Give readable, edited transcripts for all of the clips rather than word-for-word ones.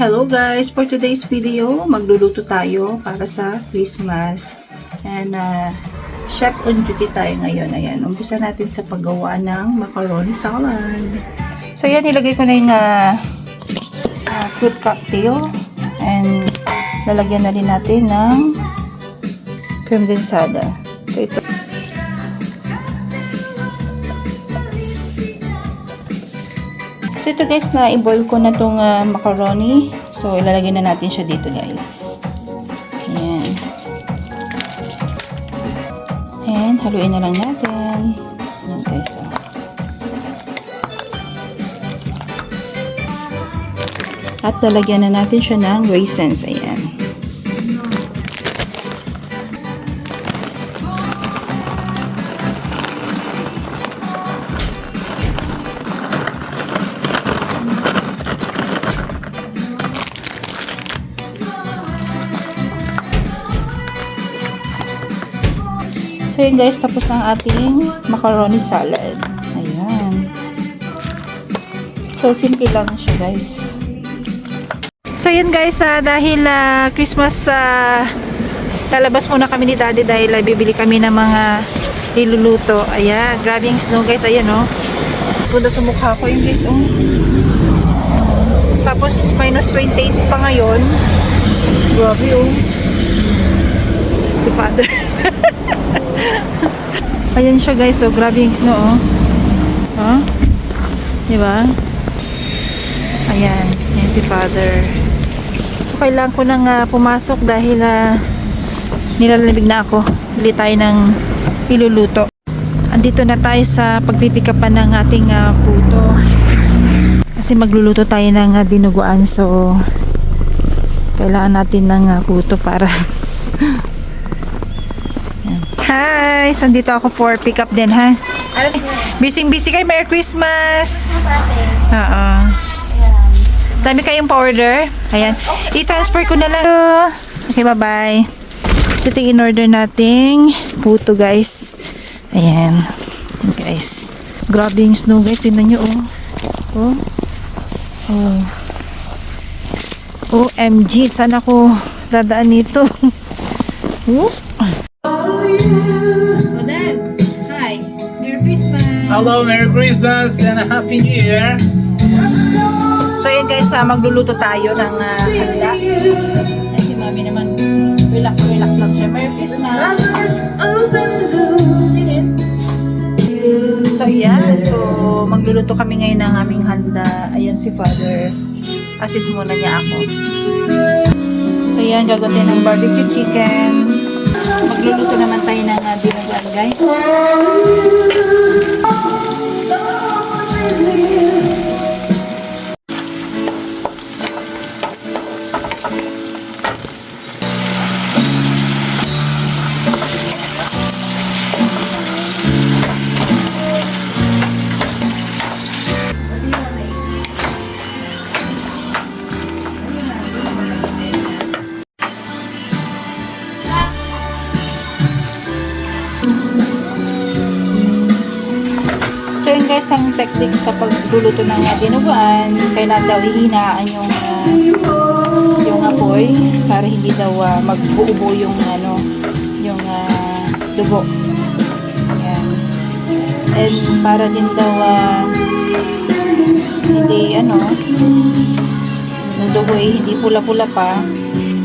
Hello guys! For today's video, magluluto tayo para sa Christmas. And chef on duty tayo ngayon. Ayan, umpisa natin sa paggawa ng macaroni salad. So yan, nilagay ko na yung fruit cocktail. And lalagyan na rin natin ng creme densada. So ito. So ito guys, na i-boil ko na tong macaroni. So ilalagay na natin siya dito guys. Ayan. And haluin na lang natin. Ayan guys. Oh. At lalagyan na natin siya ng raisins. Ayan. So yun guys, tapos ng ating macaroni salad. Ayan. So simple lang siya guys. So yun guys, dahil Christmas, lalabas muna kami ni Daddy dahil bibili kami ng mga iluluto. Ayan, grabe yung snow guys. Ayan oh. Punta sa mukha ko yung guys oh. Tapos minus 28 pa ngayon. Grabe oh. Si Father. Ayan siya guys, so grabe yung snow oh. Huh? Diba? Ayan, yan si Father. So kailangan ko nang pumasok dahil nilalamig na ako. Bili tayo ng iluluto. Andito na tayo sa pagpipikapan ng ating puto. Kasi magluluto tayo ng dinuguan, so kailangan natin ng puto para hi! So, dito ako for pick up din, ha? Busy kayo. Merry Christmas! Oo. Dami kayong pa-order. Ayan. I-transfer ko na lang. Okay, bye-bye. Ito yung in-order nating puto, guys. Ayan. Guys. Grabe yung snow, guys. Tingnan nyo, oh. Oh. Oh. OMG. Saan ako dadaan nito? Oh. Hello, Merry Christmas and a Happy New Year! So yun guys, magluluto tayo ng handa. Ay si Mami naman, relax lang siya. Merry Christmas! So yan, so magluluto kami ngayon ng aming handa. Ayan si Father, assist muna niya ako. So yan, gagawin ng barbecue chicken. Magluluto naman tayo ng dinuguan guys. So yun guys, ang technique sa pagluluto ng dinuguan, kailangan daw hihinaan yung apoy para hindi daw magbuubo yung dugo. Ayan. And para din daw hindi yung dugo hindi pula-pula pa,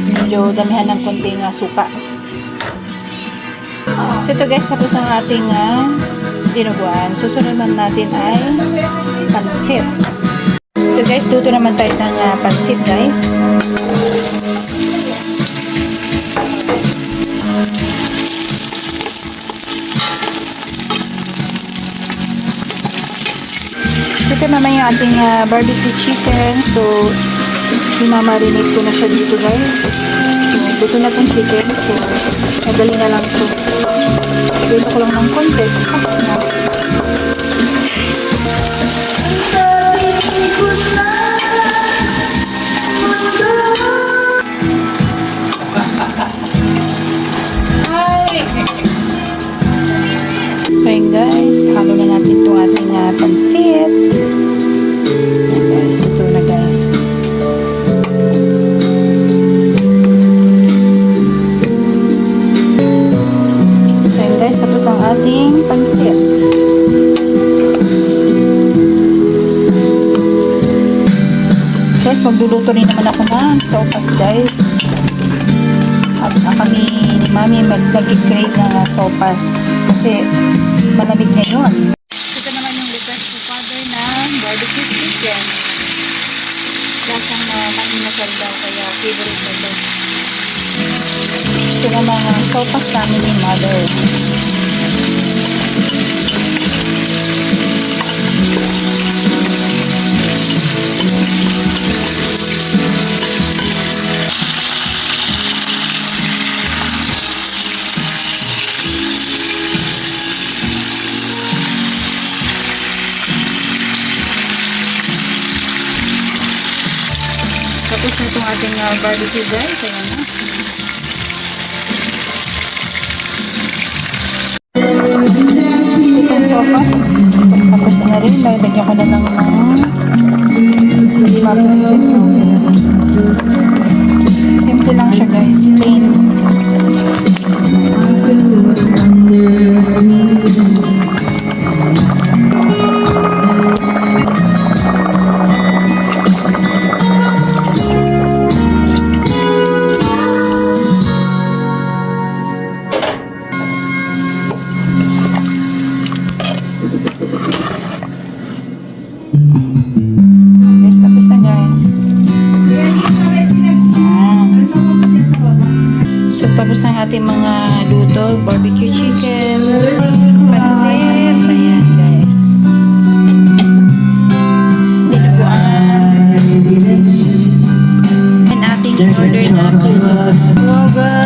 medyo damihan ng konting suka. So ito guys, tapos ang ating dinuguan. Susunod natin ay pansit. So guys, luto naman tayo ng pansit guys. Ito naman yung ating barbecue chicken. So imamarinate ko na siya dito guys. So luto na itong chicken. So madali na lang ito. Dito ko lang ng konti. Tapos na. So yun guys, halo na natin itong ating pansit. Ayan guys, ito na guys. Guys, magluluto rin naman ako ng sopas, guys. At kami ni Mami mag-crave ng sopas. Kasi malamig ngayon. Ito naman yung request ni Father ng barbecue chicken. Lasang maninasal daw, kaya favorite na ito. Ito naman ang sopas namin ni Mother. Tapos na itong ating barbecue, guys. Ayan na. So, itong sopas, tapos na rin. Lagyan ko na ng simple lang siya, guys. Plain. Guys, tapos na, guys. Ayan. So, tapos na ang ating mga luto. Barbecue chicken, pansit. Ayan, guys. Dinuguan. And ating order na luto. Wow, guys.